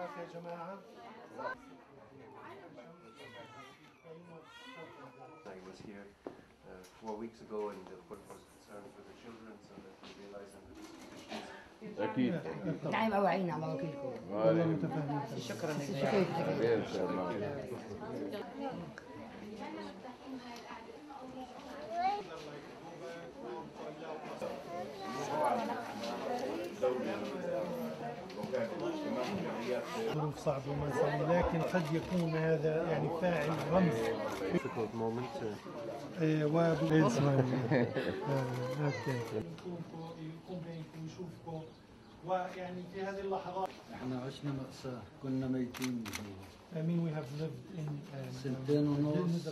I was here 4 weeks ago, and of course was concerned for the children, so that we realized under these conditions. أكيد. نعم أوعينا الله وكيلكم. شكرا ظروف صعبة ومأساوية، لكن قد يكون هذا يعني فاعل رمز. Difficult moment. ويعني في هذه اللحظات احنا عشنا مأساة، كنا ميتين. I mean, we have lived in سنتين ونص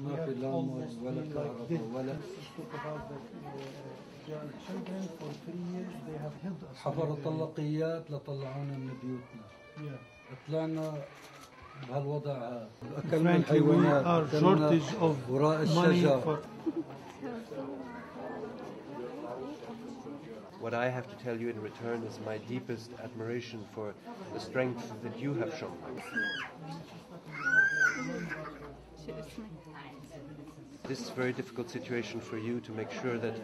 ما في لا ماء ولا كهرباء ولا. حفر الطلقيات لطلعونا من بيوتنا. طلعنا بهالوضع هذا. أكلنا الحيوانات، أكلنا وراء الشجر. What I have to tell you in return is my deepest admiration for the strength that you have shown. This is a very difficult situation for you to make sure that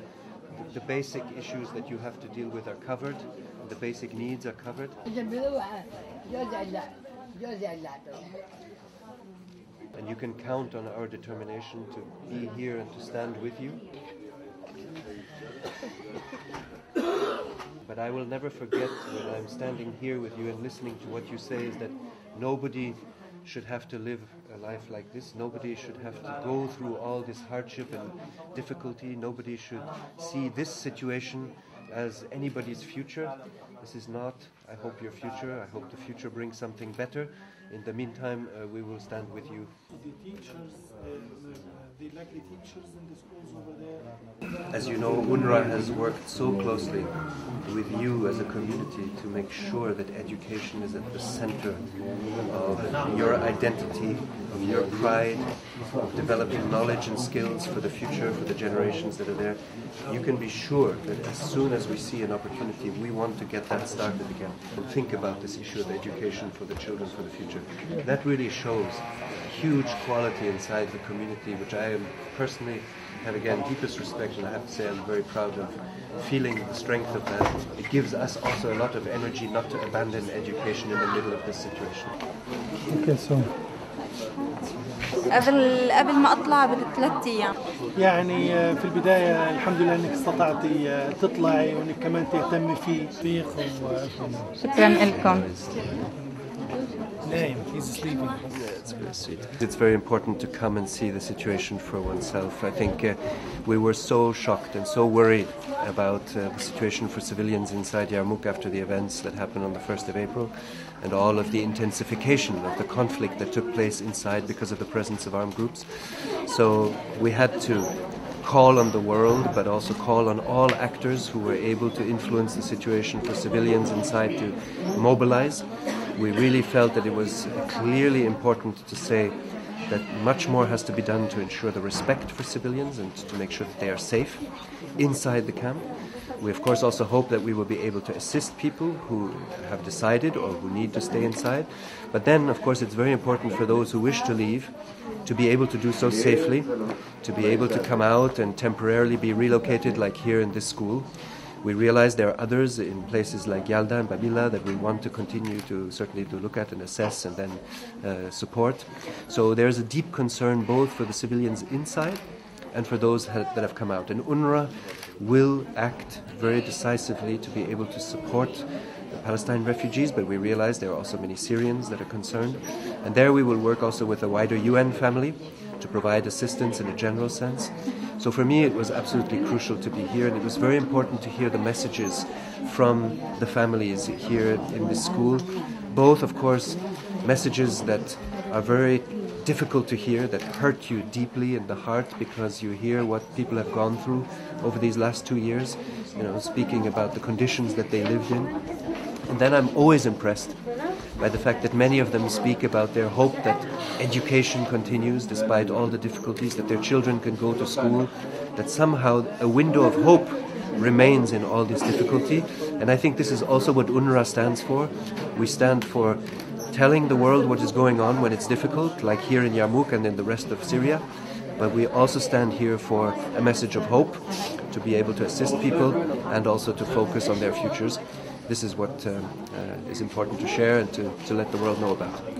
the basic issues that you have to deal with are covered, the basic needs are covered. And you can count on our determination to be here and to stand with you. But I will never forget when I'm standing here with you and listening to what you say is that nobody should have to live a life like this. Nobody should have to go through all this hardship and difficulty. Nobody should see this situation as anybody's future. This is not, I hope, your future. I hope the future brings something better. In the meantime, we will stand with you. The teachers, the likely teachers in the schools over there. As you know, UNRWA has worked so closely with you as a community to make sure that education is at the center of your identity, of your pride, of developing knowledge and skills for the future, for the generations that are there. You can be sure that as soon as we see an opportunity, we want to get that started again and think about this issue of education for the children for the future. That really shows huge quality inside the community, which I am personally have again deepest respect, and I have to say I'm very proud of feeling the strength of that. It gives us also a lot of energy not to abandon education in the middle of this situation. Okay, so. قبل ما اطلع ب3 ايام. يعني في البداية الحمد لله انك استطعتي تطلعي وانك كمان تهتمي فيه. شكرا لكم. He's sleeping. Yeah, it's very sweet. It's very important to come and see the situation for oneself. I think we were so shocked and so worried about the situation for civilians inside Yarmouk after the events that happened on the 1st of April and all of the intensification of the conflict that took place inside because of the presence of armed groups. So we had to call on the world, but also call on all actors who were able to influence the situation for civilians inside to mobilize. We really felt that it was clearly important to say that much more has to be done to ensure the respect for civilians and to make sure that they are safe inside the camp. We of course also hope that we will be able to assist people who have decided or who need to stay inside. But then of course it's very important for those who wish to leave to be able to do so safely, to be able to come out and temporarily be relocated like here in this school. We realize there are others in places like Yalda and Babila that we want to continue to certainly to look at and assess and then support. So there's a deep concern both for the civilians inside and for those that have come out. And UNRWA will act very decisively to be able to support the Palestinian refugees, but we realize there are also many Syrians that are concerned. And there we will work also with a wider UN family to provide assistance in a general sense. So for me it was absolutely crucial to be here, and it was very important to hear the messages from the families here in this school. Both, of course, messages that are very difficult to hear, that hurt you deeply in the heart because you hear what people have gone through over these last 2 years, speaking about the conditions that they lived in. And then I'm always impressed by the fact that many of them speak about their hope that education continues despite all the difficulties, that their children can go to school, that somehow a window of hope remains in all this difficulty. And I think this is also what UNRWA stands for. We stand for telling the world what is going on when it's difficult, like here in Yarmouk and in the rest of Syria. But we also stand here for a message of hope, to be able to assist people and also to focus on their futures. This is what is important to share and to let the world know about.